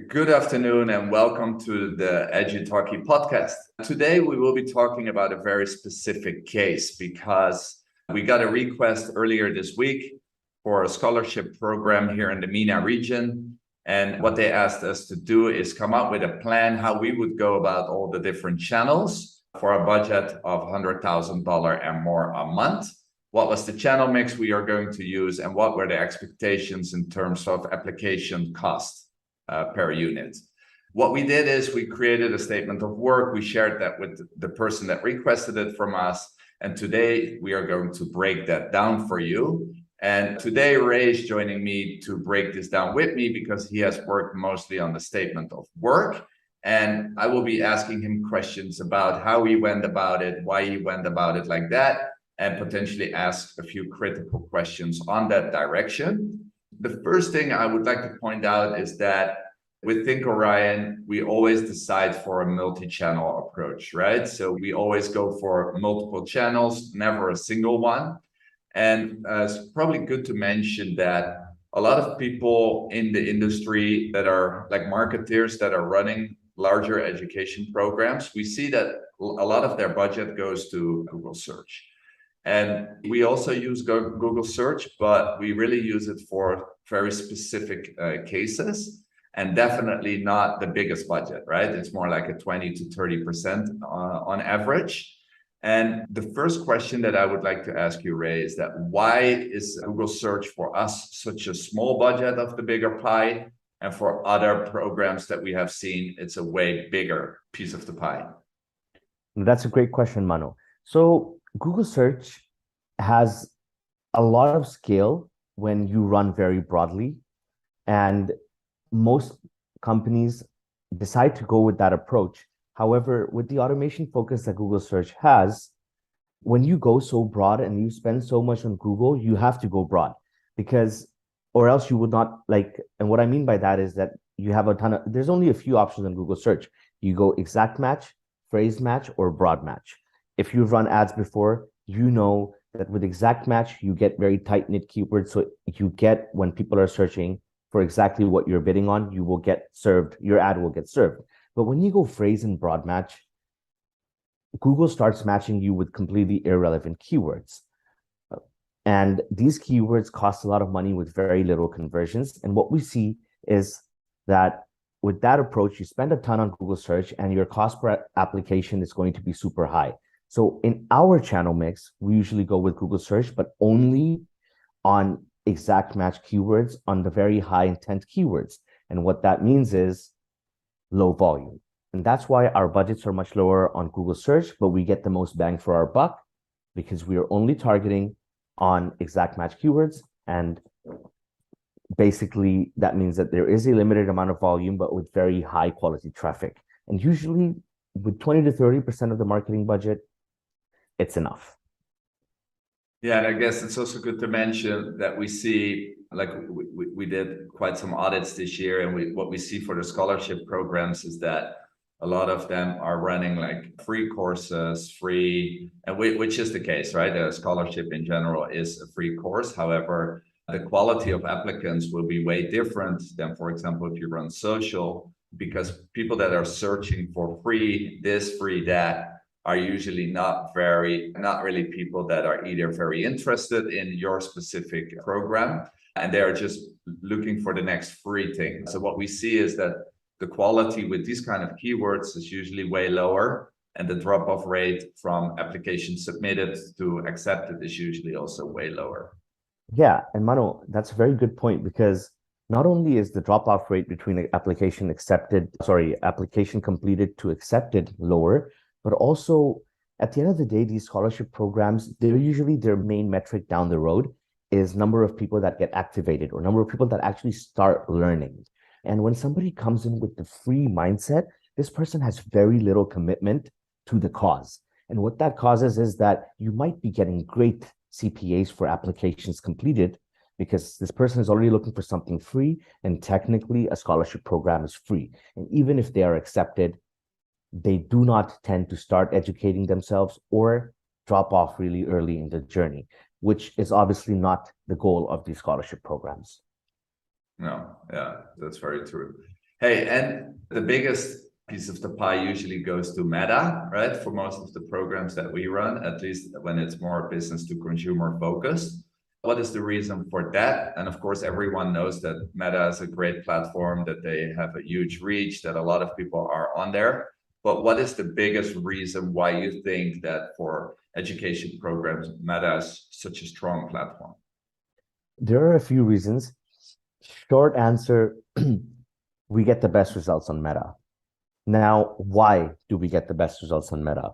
Good afternoon and welcome to the EduTalkie podcast. Today we will be talking about a very specific case because we got a request earlier this week for a scholarship program here in the MENA region. And what they asked us to do is come up with a plan how we would go about all the different channels for a budget of $100,000 and more a month. What was the channel mix we are going to use and what were the expectations in terms of application cost per unit. What we did is we created a statement of work. We shared that with the person that requested it from us. And today we are going to break that down for you. And today Ray is joining me to break this down with me because he has worked mostly on the statement of work. And I will be asking him questions about how he went about it, why he went about it like that, and potentially ask a few critical questions on that direction. The first thing I would like to point out is that with Think Orion, we always decide for a multi-channel approach, right? So we always go for multiple channels, never a single one. And it's probably good to mention that a lot of people in the industry that are like marketeers that are running larger education programs, we see that a lot of their budget goes to Google search. And we also use Google search, but we really use it for very specific cases and definitely not the biggest budget, right? It's more like a 20 to 30% on average. And the first question that I would like to ask you, Ray, is that why is Google search for us such a small budget of the bigger pie? And for other programs that we have seen, it's a way bigger piece of the pie. That's a great question, Mano. So Google search has a lot of scale when you run very broadly, and most companies decide to go with that approach. However, with the automation focus that Google search has, when you go so broad and you spend so much on Google, you have to go broad because, or else you would not like, and what I mean by that is that you have there's only a few options on Google search. You go exact match, phrase match, or broad match. If you've run ads before, you know that with exact match, you get very tight-knit keywords. So you get, when people are searching for exactly what you're bidding on, you will get served, your ad will get served. But when you go phrase and broad match, Google starts matching you with completely irrelevant keywords. And these keywords cost a lot of money with very little conversions. And what we see is that with that approach, you spend a ton on Google search and your cost per application is going to be super high. So in our channel mix, we usually go with Google search, but only on exact match keywords on the very high intent keywords. And what that means is low volume. And that's why our budgets are much lower on Google search, but we get the most bang for our buck because we are only targeting on exact match keywords. And basically that means that there is a limited amount of volume, but with very high quality traffic. And usually with 20 to 30% of the marketing budget, it's enough. Yeah, and I guess it's also good to mention that we see, like we did quite some audits this year, and what we see for the scholarship programs is that a lot of them are running like free courses, and which is the case, right? A scholarship in general is a free course. However, the quality of applicants will be way different than, for example, if you run social, because people that are searching for free this, free that, are usually not really people that are either very interested in your specific program, and they are just looking for the next free thing. So what we see is that the quality with these kind of keywords is usually way lower, and the drop-off rate from application submitted to accepted is usually also way lower. Yeah, and Mano, that's a very good point because not only is the drop-off rate between application completed to accepted lower, but also at the end of the day, these scholarship programs, they're usually their main metric down the road is number of people that get activated or number of people that actually start learning. And when somebody comes in with the free mindset, this person has very little commitment to the cause. And what that causes is that you might be getting great CPAs for applications completed because this person is already looking for something free, and technically a scholarship program is free. And even if they are accepted, they do not tend to start educating themselves or drop off really early in the journey, which is obviously not the goal of these scholarship programs. No, yeah, that's very true. Hey, and the biggest piece of the pie usually goes to Meta, right? For most of the programs that we run, at least when it's more business to consumer focused. What is the reason for that? And of course, everyone knows that Meta is a great platform, that they have a huge reach, that a lot of people are on there. But what is the biggest reason why you think that for education programs, Meta is such a strong platform? There are a few reasons. Short answer, we get the best results on Meta. Now, why do we get the best results on Meta?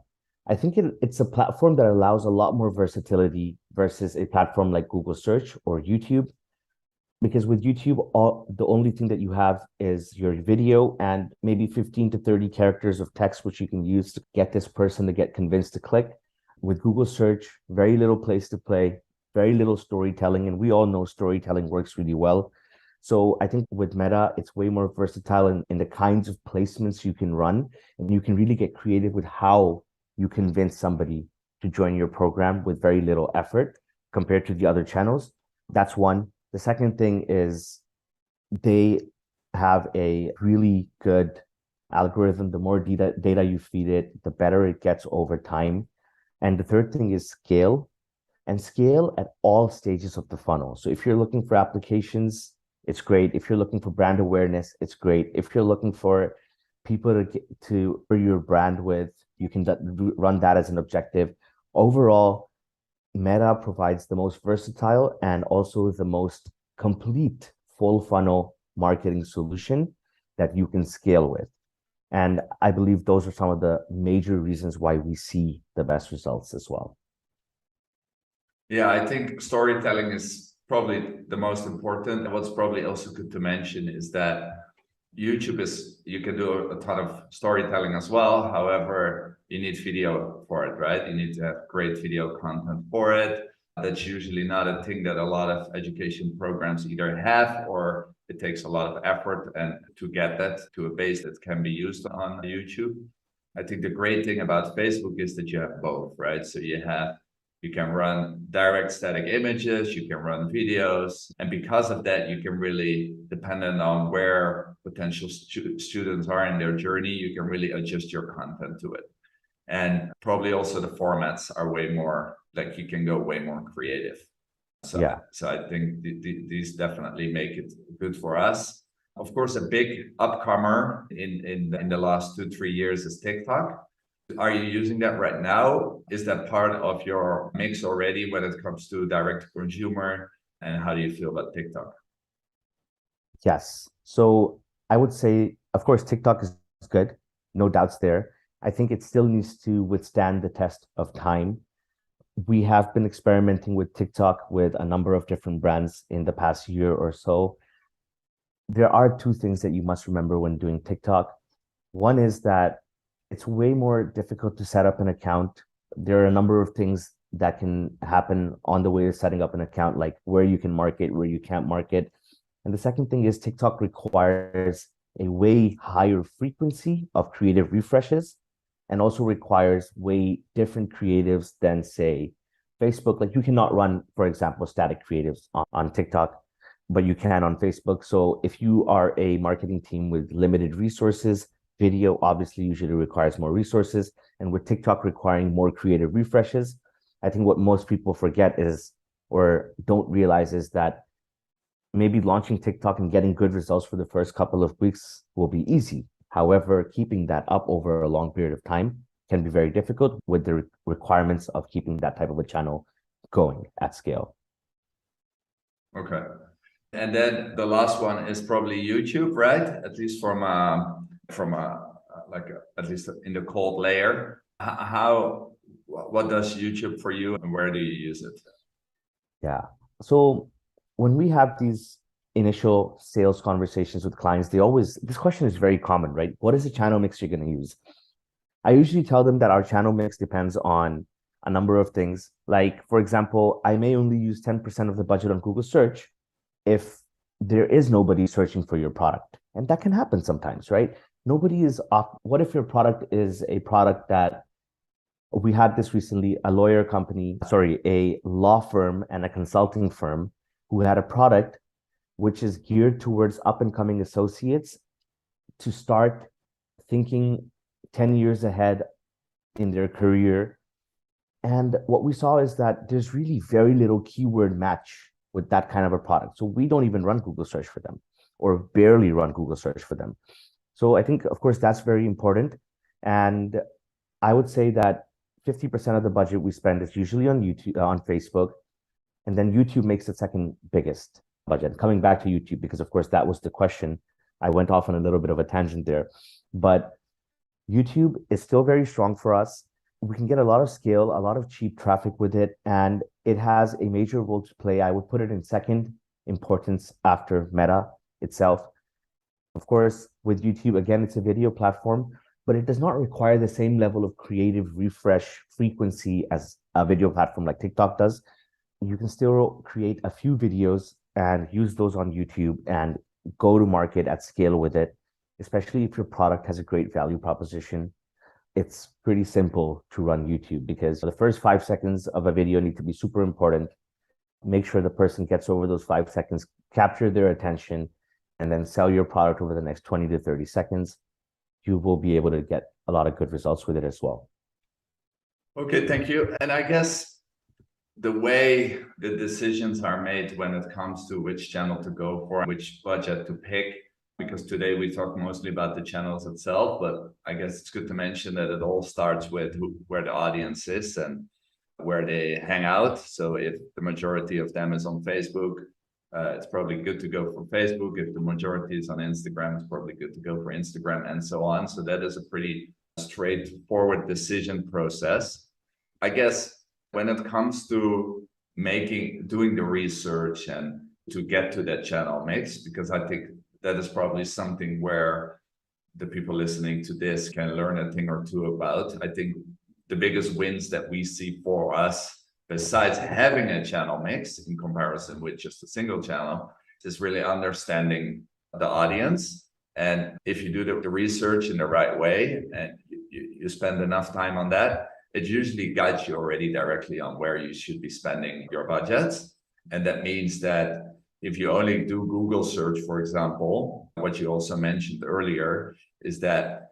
I think it's a platform that allows a lot more versatility versus a platform like Google Search or YouTube. Because with YouTube, the only thing that you have is your video and maybe 15 to 30 characters of text, which you can use to get this person to get convinced to click. With Google Search, very little place to play, very little storytelling. And we all know storytelling works really well. So I think with Meta, it's way more versatile in the kinds of placements you can run. And you can really get creative with how you convince somebody to join your program with very little effort compared to the other channels. That's one. The second thing is they have a really good algorithm. The more data you feed it, the better it gets over time. And the third thing is scale, and scale at all stages of the funnel. So if you're looking for applications, it's great. If you're looking for brand awareness, it's great. If you're looking for people to your brand with, you can run that as an objective. Overall, Meta provides the most versatile and also the most complete full funnel marketing solution that you can scale with. And I believe those are some of the major reasons why we see the best results as well. Yeah, I think storytelling is probably the most important. And what's probably also good to mention is that YouTube is, you can do a ton of storytelling as well. However, you need video for it, right? You need to have great video content for it. That's usually not a thing that a lot of education programs either have, or it takes a lot of effort and to get that to a base that can be used on YouTube. I think the great thing about Facebook is that you have both, right? So you can run direct static images, you can run videos. And because of that, you can really, dependent on where potential students are in their journey, you can really adjust your content to it. And probably also the formats are way more, like you can go way more creative. So, Yeah. so I think these definitely make it good for us. Of course, a big upcomer in the last 2-3 years is TikTok. Are you using that right now? Is that part of your mix already when it comes to direct to consumer? And how do you feel about TikTok? Yes. So I would say, of course, TikTok is good, no doubts there. I think it still needs to withstand the test of time. We have been experimenting with TikTok with a number of different brands in the past year or so. There are two things that you must remember when doing TikTok. One is that it's way more difficult to set up an account. There are a number of things that can happen on the way to setting up an account, like where you can market, where you can't market. And the second thing is TikTok requires a way higher frequency of creative refreshes and also requires way different creatives than, say, Facebook. Like you cannot run, for example, static creatives on TikTok, but you can on Facebook. So if you are a marketing team with limited resources, video obviously usually requires more resources. And with TikTok requiring more creative refreshes, I think what most people forget is, or don't realize, is that maybe launching TikTok and getting good results for the first couple of weeks will be easy. However, keeping that up over a long period of time can be very difficult with the requirements of keeping that type of a channel going at scale. Okay. And then the last one is probably YouTube, right? At least from at least in the cold layer. What does YouTube for you and where do you use it? Yeah. So when we have these initial sales conversations with clients, this question is very common, right? What is the channel mix you're going to use? I usually tell them that our channel mix depends on a number of things. Like, for example, I may only use 10% of the budget on Google search if there is nobody searching for your product. And that can happen sometimes, right? Nobody is off. What if your product is a product that we had this recently, a law firm and a consulting firm who had a product which is geared towards up and coming associates to start thinking 10 years ahead in their career. And what we saw is that there's really very little keyword match with that kind of a product. So we don't even run Google search for them, or barely run Google search for them. So I think, of course, that's very important. And I would say that 50% of the budget we spend is usually on YouTube, on Facebook, and then YouTube makes the second biggest budget. Coming back to YouTube, because of course that was the question. I went off on a little bit of a tangent there, but YouTube is still very strong for us. We can get a lot of scale, a lot of cheap traffic with it, and it has a major role to play. I would put it in second importance after Meta itself. Of course, with YouTube, again, it's a video platform, but it does not require the same level of creative refresh frequency as a video platform like TikTok does. You can still create a few videos and use those on YouTube and go to market at scale with it, especially if your product has a great value proposition. It's pretty simple to run YouTube because the first 5 seconds of a video need to be super important. Make sure the person gets over those 5 seconds, capture their attention, and then sell your product over the next 20 to 30 seconds. You will be able to get a lot of good results with it as well. Okay, thank you. And I guess the way the decisions are made when it comes to which channel to go for, which budget to pick, because today we talk mostly about the channels itself, but I guess it's good to mention that it all starts with where the audience is and where they hang out. So if the majority of them is on Facebook, it's probably good to go for Facebook. If the majority is on Instagram, it's probably good to go for Instagram, and so on. So that is a pretty straightforward decision process. I guess when it comes to doing the research and to get to that channel mix, because I think that is probably something where the people listening to this can learn a thing or two about. I think the biggest wins that we see for us, besides having a channel mix in comparison with just a single channel, is really understanding the audience. And if you do the research in the right way and you spend enough time on that, it usually guides you already directly on where you should be spending your budgets. And that means that if you only do Google search, for example, what you also mentioned earlier is that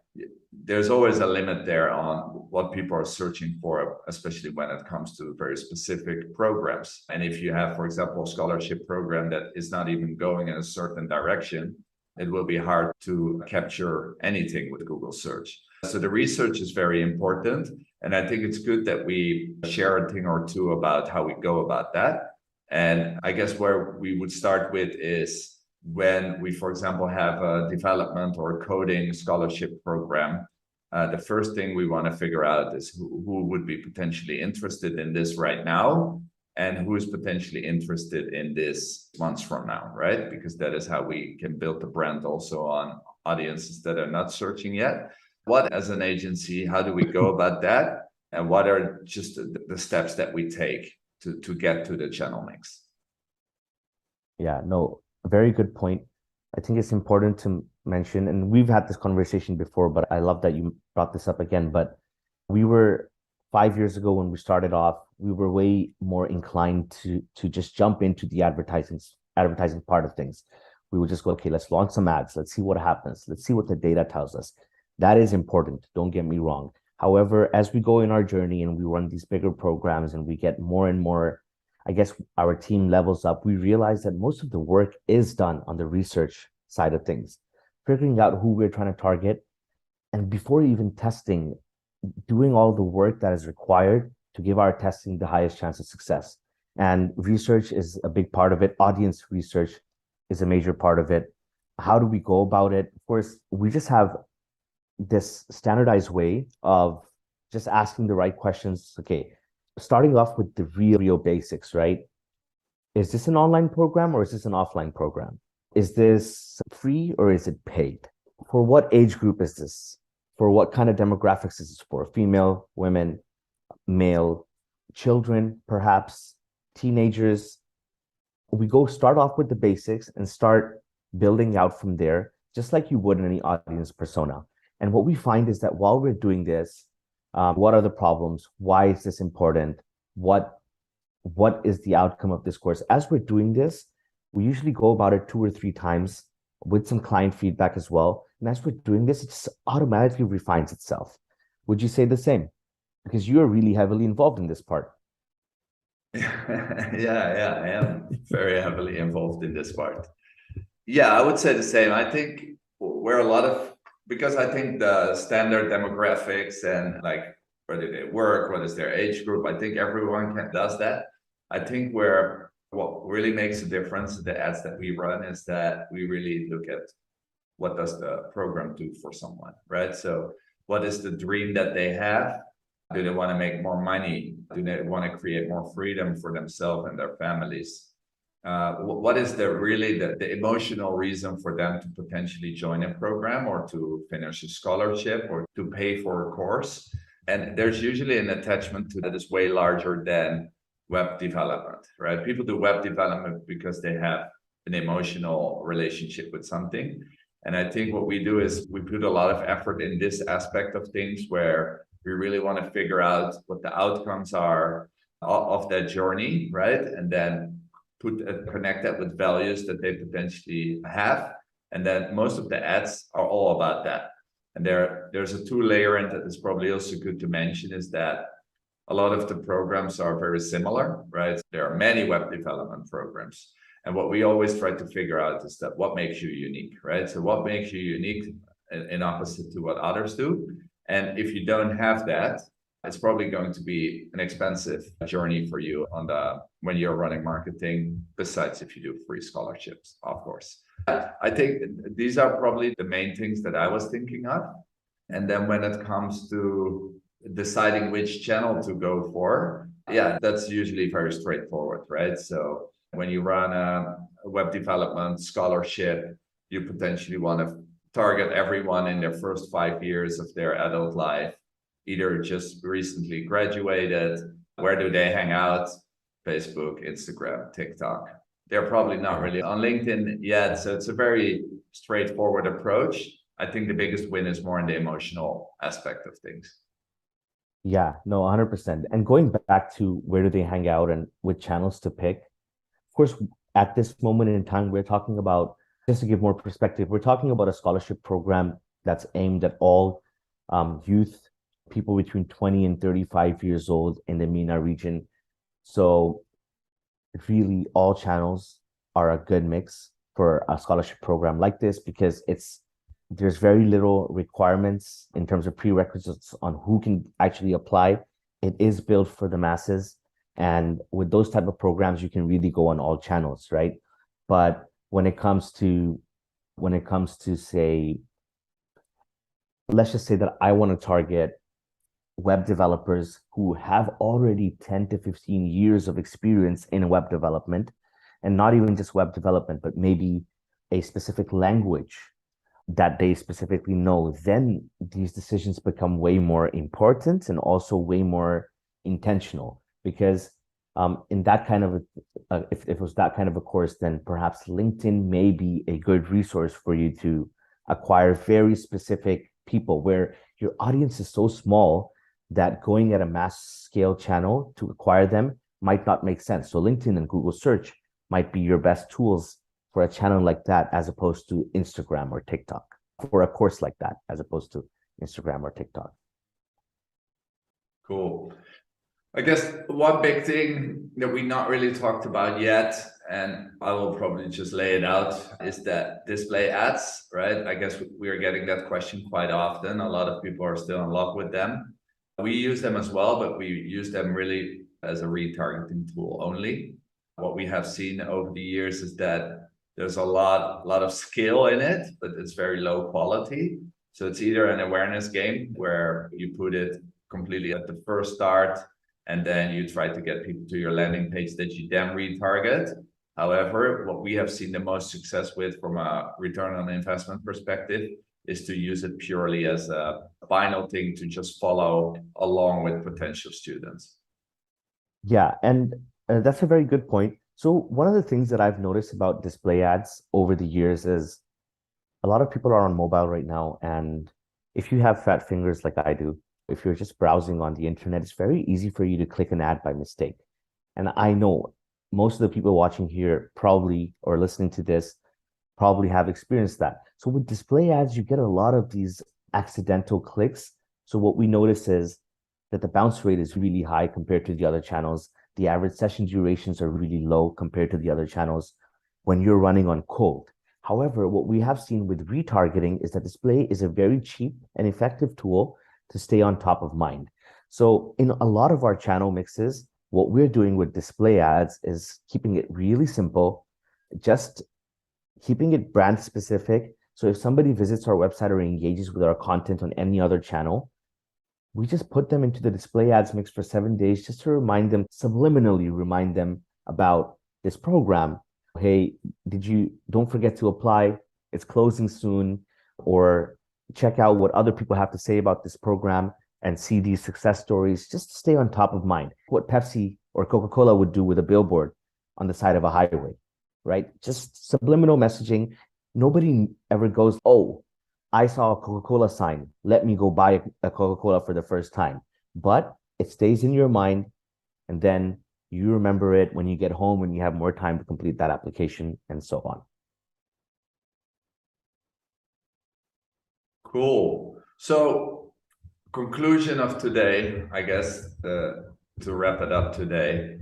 there's always a limit there on what people are searching for, especially when it comes to very specific programs. And if you have, for example, a scholarship program that is not even going in a certain direction, it will be hard to capture anything with Google search. So the research is very important. And I think it's good that we share a thing or two about how we go about that. And I guess where we would start with is when we, for example, have a development or a coding scholarship program, the first thing we want to figure out is who would be potentially interested in this right now and who is potentially interested in this months from now, right? Because that is how we can build the brand also on audiences that are not searching yet. What, as an agency, how do we go about that? And what are just the steps that we take to get to the channel mix? Yeah, no, very good point. I think it's important to mention, and we've had this conversation before, but I love that you brought this up again. But we were 5 years ago when we started off, we were way more inclined to just jump into the advertising part of things. We would just go, okay, let's launch some ads. Let's see what happens. Let's see what the data tells us. That is important. Don't get me wrong. However, as we go in our journey and we run these bigger programs and we get more and more, I guess our team levels up, we realize that most of the work is done on the research side of things, figuring out who we're trying to target. And before even testing, doing all the work that is required to give our testing the highest chance of success. And research is a big part of it. Audience research is a major part of it. How do we go about it? Of course, we just have this standardized way of just asking the right questions. Okay, starting off with the real basics, right? Is this an online program or is this an offline program? Is this free or is it paid? For what age group is this? For what kind of demographics is this for? Female, women, male, children, perhaps, teenagers. We start off with the basics and start building out from there, just like you would in any audience persona. And what we find is that while we're doing this, what are the problems? Why is this important? What is the outcome of this course? As we're doing this, we usually go about it 2 or 3 times with some client feedback as well. And as we're doing this, it just automatically refines itself. Would you say the same? Because you are really heavily involved in this part. Yeah, I am very heavily involved in this part. Yeah, I would say the same. I think where a lot of, because I think the standard demographics and like where do they work, what is their age group, I think everyone does that. I think where what really makes a difference in the ads that we run is that we really look at what does the program do for someone, right? So what is the dream that they have? Do they want to make more money? Do they want to create more freedom for themselves and their families? What is the emotional reason for them to potentially join a program or to finish a scholarship or to pay for a course? And there's usually an attachment to that is way larger than web development, right? People do web development because they have an emotional relationship with something. And I think what we do is we put a lot of effort in this aspect of things where we really want to figure out what the outcomes are of that journey, right? And then connect that with values that they potentially have. And then most of the ads are all about that. And there's a two-layer, and that is probably also good to mention, is that a lot of the programs are very similar, right? There are many web development programs. And what we always try to figure out is that what makes you unique, right? So what makes you unique in opposite to what others do? And if you don't have that, it's probably going to be an expensive journey for you when you're running marketing, besides if you do free scholarships, of course. I think these are probably the main things that I was thinking of. And then when it comes to deciding which channel to go for, yeah, that's usually very straightforward, right? So when you run a web development scholarship, you potentially want to target everyone in their first 5 years of their adult life, either just recently graduated. Where do they hang out? Facebook, Instagram, TikTok. They're probably not really on LinkedIn yet. So it's a very straightforward approach. I think the biggest win is more in the emotional aspect of things. Yeah, no, 100%. And going back to where do they hang out and which channels to pick, of course, at this moment in time, we're talking about, just to give more perspective, we're talking about a scholarship program that's aimed at all youth, people between 20 and 35 years old in the MENA region. So really all channels are a good mix for a scholarship program like this, because there's very little requirements in terms of prerequisites on who can actually apply. It is built for the masses. And with those type of programs, you can really go on all channels, right? But when it comes to say, let's just say that I want to target web developers who have already 10 to 15 years of experience in web development, and not even just web development, but maybe a specific language that they specifically know, then these decisions become way more important and also way more intentional. Because in that kind of if it was that kind of a course, then perhaps LinkedIn may be a good resource for you to acquire very specific people, where your audience is so small that going at a mass scale channel to acquire them might not make sense. So LinkedIn and Google search might be your best tools for a channel like that, as opposed to Instagram or TikTok, for a course like that, as opposed to Instagram or TikTok. Cool. I guess one big thing that we not really talked about yet, and I will probably just lay it out, is that display ads, right? I guess we are getting that question quite often. A lot of people are still in love with them. We use them as well, but we use them really as a retargeting tool only. What we have seen over the years is that there's a lot of skill in it, but it's very low quality. So it's either an awareness game where you put it completely at the first start, and then you try to get people to your landing page that you then retarget. However, what we have seen the most success with from a return on investment perspective is to use it purely as a final thing to just follow along with potential students. Yeah, and that's a very good point. So one of the things that I've noticed about display ads over the years is a lot of people are on mobile right now. And if you have fat fingers like I do, if you're just browsing on the internet, it's very easy for you to click an ad by mistake. And I know most of the people watching here probably, or listening to this, probably have experienced that. So with display ads, you get a lot of these accidental clicks. So what we notice is that the bounce rate is really high compared to the other channels. The average session durations are really low compared to the other channels when you're running on cold. However, what we have seen with retargeting is that display is a very cheap and effective tool to stay on top of mind. So in a lot of our channel mixes, what we're doing with display ads is keeping it really simple, just keeping it brand specific. So if somebody visits our website or engages with our content on any other channel, we just put them into the display ads mix for 7 days just to remind them, subliminally remind them about this program. Hey, don't forget to apply. It's closing soon. Or check out what other people have to say about this program and see these success stories just to stay on top of mind. What Pepsi or Coca-Cola would do with a billboard on the side of a highway, right? Just subliminal messaging. Nobody ever goes, oh, I saw a Coca-Cola sign. Let me go buy a Coca-Cola for the first time. But it stays in your mind, and then you remember it when you get home, when you have more time to complete that application, and so on. Cool. So, conclusion of today, I guess, to wrap it up today,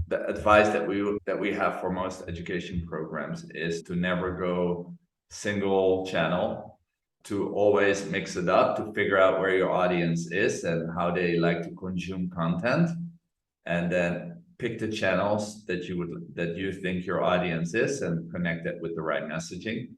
the advice that we have for most education programs is to never go single channel, to always mix it up, to figure out where your audience is and how they like to consume content, and then pick the channels that you think your audience is and connect it with the right messaging,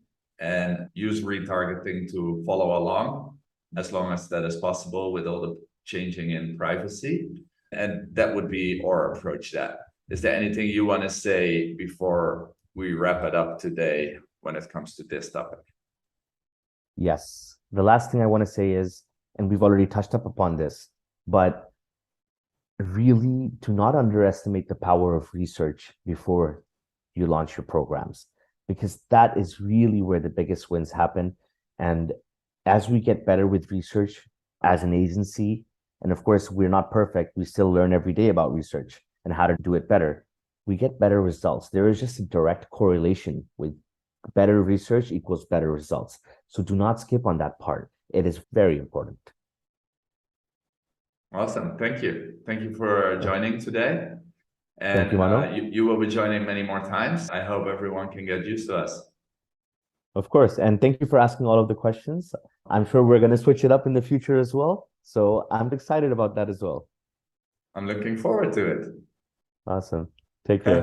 and use retargeting to follow along as long as that is possible with all the changing in privacy. And that would be our approach. That is there anything you want to say before we wrap it up today when it comes to this topic? Yes. The last thing I want to say is, and we've already touched up upon this, but really do not underestimate the power of research before you launch your programs, because that is really where the biggest wins happen. And as we get better with research as an agency, and of course, we're not perfect, we still learn every day about research and how to do it better, we get better results. There is just a direct correlation with better research equals better results. So do not skip on that part. It is very important. Awesome. Thank you. Thank you for joining today. And thank you, Mano. You will be joining many more times. I hope everyone can get used to us. Of course. And thank you for asking all of the questions. I'm sure we're going to switch it up in the future as well. So I'm excited about that as well. I'm looking forward to it. Awesome. Take care.